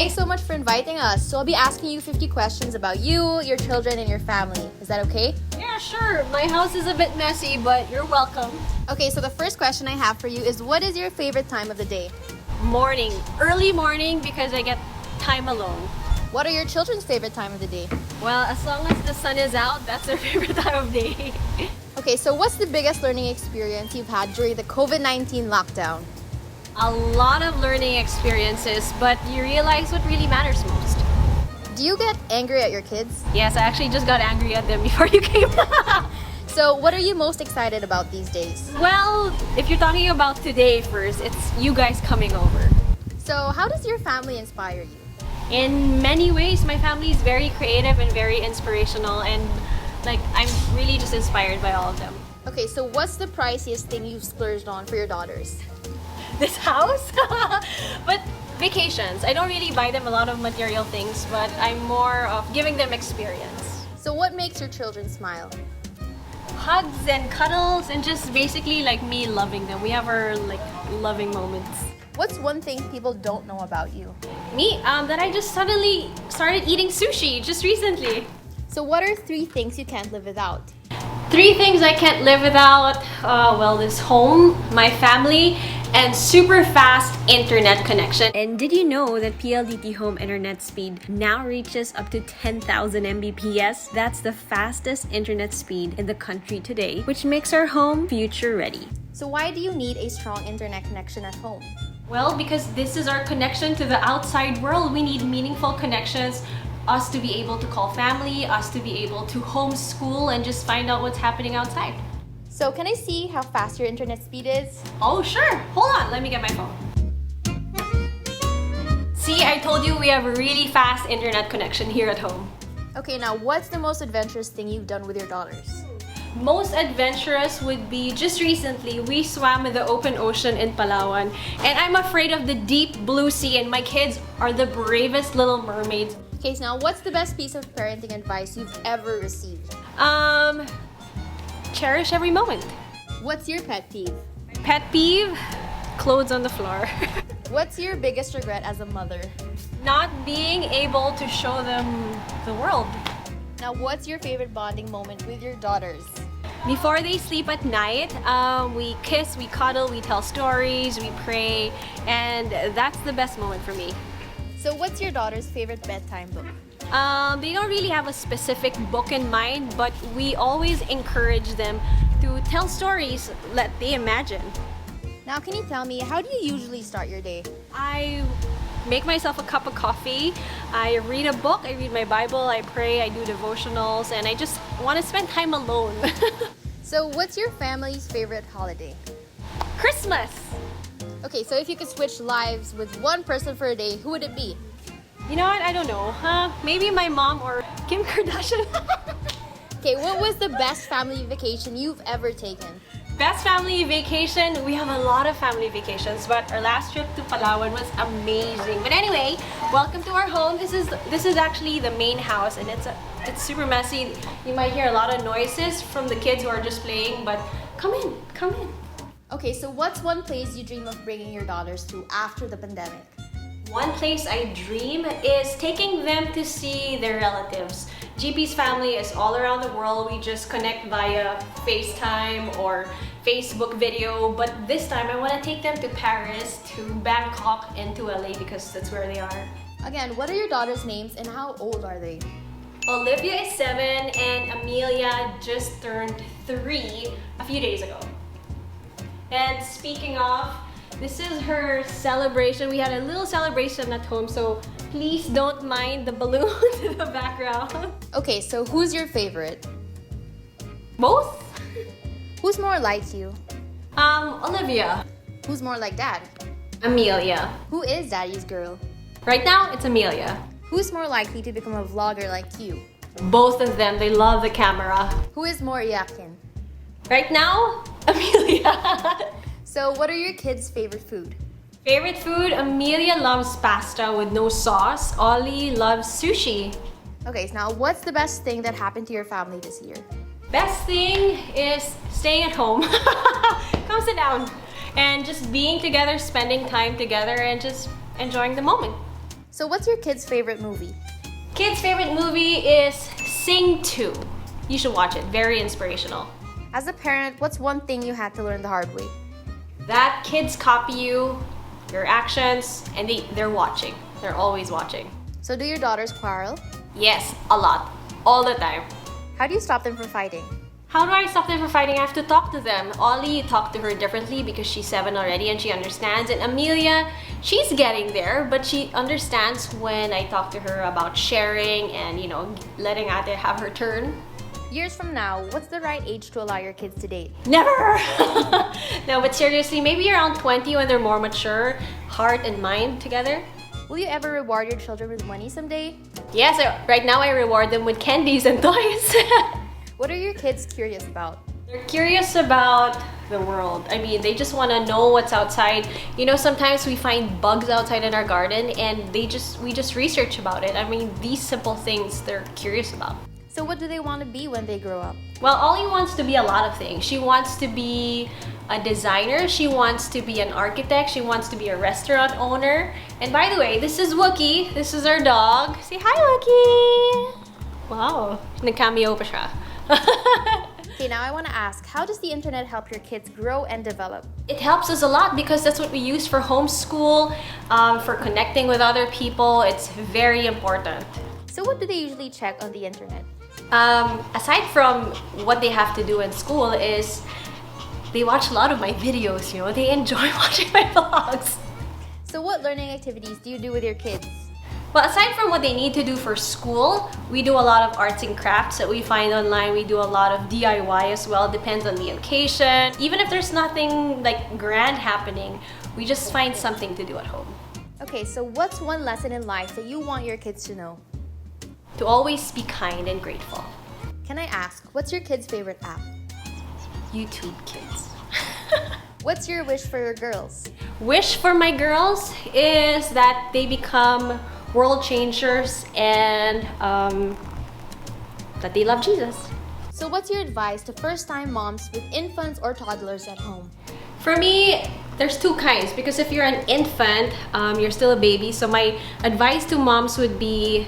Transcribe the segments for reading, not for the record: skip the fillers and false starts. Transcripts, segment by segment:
Thanks so much for inviting us. So I'll be asking you 50 questions about you, your children, and your family. Is that okay? Yeah, sure. My house is a bit messy, but you're welcome. Okay, so the first question I have for you is, what is your favorite time of the day? Morning. Early morning because I get time alone. What are your children's favorite time of the day? Well, as long as the sun is out, that's their favorite time of day. Okay, so what's the biggest learning experience you've had during the COVID-19 lockdown? A lot of learning experiences, but you realize what really matters most. Do you get angry at your kids? Yes, I actually just got angry at them before you came. So what are you most excited about these days? Well, if you're talking about today first, it's you guys coming over. So how does your family inspire you? In many ways, my family is very creative and very inspirational, and I'm really just inspired by all of them. Okay, so what's the priciest thing you've splurged on for your daughters? This house? But vacations. I don't really buy them a lot of material things, but I'm more of giving them experience. So what makes your children smile? Hugs and cuddles and just basically me loving them. We have our loving moments. What's one thing people don't know about you? Me? That I just suddenly started eating sushi just recently. So what are 3 things you can't live without? 3 things I can't live without, well, this home, my family, and super fast internet connection. And did you know that PLDT home internet speed now reaches up to 10,000 Mbps? That's the fastest internet speed in the country today, which makes our home future ready. So why do you need a strong internet connection at home? Well, because this is our connection to the outside world. We need meaningful connections, us to be able to call family, us to be able to homeschool and just find out what's happening outside. So can I see how fast your internet speed is? Oh, sure. Hold on. Let me get my phone. See, I told you we have a really fast internet connection here at home. Okay, now what's the most adventurous thing you've done with your daughters? Most adventurous would be just recently we swam in the open ocean in Palawan, and I'm afraid of the deep blue sea, and my kids are the bravest little mermaids. Okay, so now what's the best piece of parenting advice you've ever received? Cherish every moment. What's your pet peeve? Pet peeve? Clothes on the floor. What's your biggest regret as a mother? Not being able to show them the world. Now, what's your favorite bonding moment with your daughters? Before they sleep at night, we kiss, we cuddle, we tell stories, we pray, and that's the best moment for me. So what's your daughter's favorite bedtime book? They don't really have a specific book in mind, but we always encourage them to tell stories that they imagine. Now, can you tell me, how do you usually start your day? I make myself a cup of coffee, I read a book, I read my Bible, I pray, I do devotionals, and I just want to spend time alone. So what's your family's favorite holiday? Christmas! Okay, so if you could switch lives with one person for a day, who would it be? You know what? I don't know. Maybe my mom or Kim Kardashian. Okay, what was the best family vacation you've ever taken? Best family vacation? We have a lot of family vacations, but our last trip to Palawan was amazing. But anyway, welcome to our home. This is actually the main house, and it's super messy. You might hear a lot of noises from the kids who are just playing, but come in, come in. Okay, so what's one place you dream of bringing your daughters to after the pandemic? One place I dream is taking them to see their relatives. GP's family is all around the world. We just connect via FaceTime or Facebook video, but this time I want to take them to Paris, to Bangkok, and to LA because that's where they are. Again, what are your daughters' names and how old are they? Olivia is 7 and Amelia just turned 3 a few days ago. And speaking of, this is her celebration. We had a little celebration at home, so please don't mind the balloons in the background. Okay, so who's your favorite? Both? Who's more like you? Olivia. Who's more like dad? Amelia. Who is daddy's girl? Right now, it's Amelia. Who's more likely to become a vlogger like you? Both of them, they love the camera. Who is more yakin? Right now, Amelia. So what are your kids' favorite food? Favorite food? Amelia loves pasta with no sauce. Ollie loves sushi. Okay, so now what's the best thing that happened to your family this year? Best thing is staying at home. Come sit down. And just being together, spending time together, and just enjoying the moment. So what's your kid's favorite movie? Kids' favorite movie is Sing 2. You should watch it. Very inspirational. As a parent, what's one thing you had to learn the hard way? That kids copy you, your actions, and they're watching. They're always watching. So do your daughters quarrel? Yes, a lot. All the time. How do you stop them from fighting? How do I stop them from fighting? I have to talk to them. Ollie, talk to her differently because she's 7 already and she understands. And Amelia, she's getting there, but she understands when I talk to her about sharing and, letting Ate have her turn. Years from now, what's the right age to allow your kids to date? Never! No, but seriously, maybe around 20 when they're more mature, heart and mind together. Will you ever reward your children with money someday? Yes, right now I reward them with candies and toys. What are your kids curious about? They're curious about the world. I mean, they just want to know what's outside. Sometimes we find bugs outside in our garden and we just research about it. I mean, these simple things they're curious about. So what do they want to be when they grow up? Well, Ollie wants to be a lot of things. She wants to be a designer. She wants to be an architect. She wants to be a restaurant owner. And by the way, this is Wookie. This is our dog. Say hi, Wookie! Wow, nag-cameo pa siya. Okay, now I want to ask, how does the internet help your kids grow and develop? It helps us a lot because that's what we use for homeschool, for connecting with other people. It's very important. So what do they usually check on the internet? Aside from what they have to do in school is they watch a lot of my videos, They enjoy watching my vlogs. So what learning activities do you do with your kids? Well, aside from what they need to do for school, we do a lot of arts and crafts that we find online. We do a lot of DIY as well. Depends on the occasion. Even if there's nothing like grand happening, we just find something to do at home. Okay, so what's one lesson in life that you want your kids to know? To always be kind and grateful. Can I ask, what's your kid's favorite app? YouTube Kids. What's your wish for your girls? Wish for my girls is that they become world changers and that they love Jesus. So what's your advice to first-time moms with infants or toddlers at home? For me, there's two kinds because if you're an infant, you're still a baby. So my advice to moms would be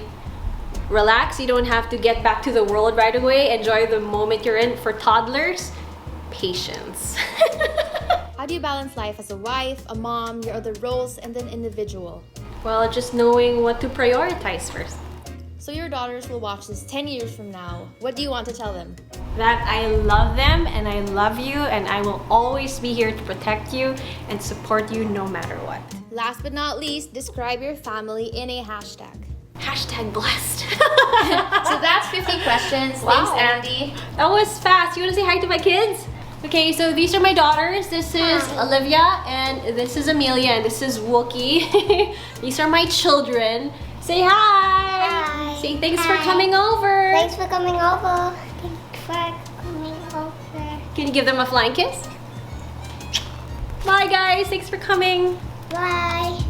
relax. You don't have to get back to the world right away. Enjoy the moment you're in. For toddlers, patience. How do you balance life as a wife, a mom, your other roles, and an individual? Well, just knowing what to prioritize first. So your daughters will watch this 10 years from now. What do you want to tell them? That I love them and I love you and I will always be here to protect you and support you no matter what. Last but not least, describe your family in a hashtag. Hashtag blessed. So that's 50 questions. Wow. Thanks, Andi. That was fast. You want to say hi to my kids? Okay, so these are my daughters. This is Olivia and this is Amelia and this is Wookie. These are my children. Say hi. Hi. Say thanks for coming over. Thanks for coming over. Thanks for coming over. Can you give them a flying kiss? Bye guys, thanks for coming. Bye.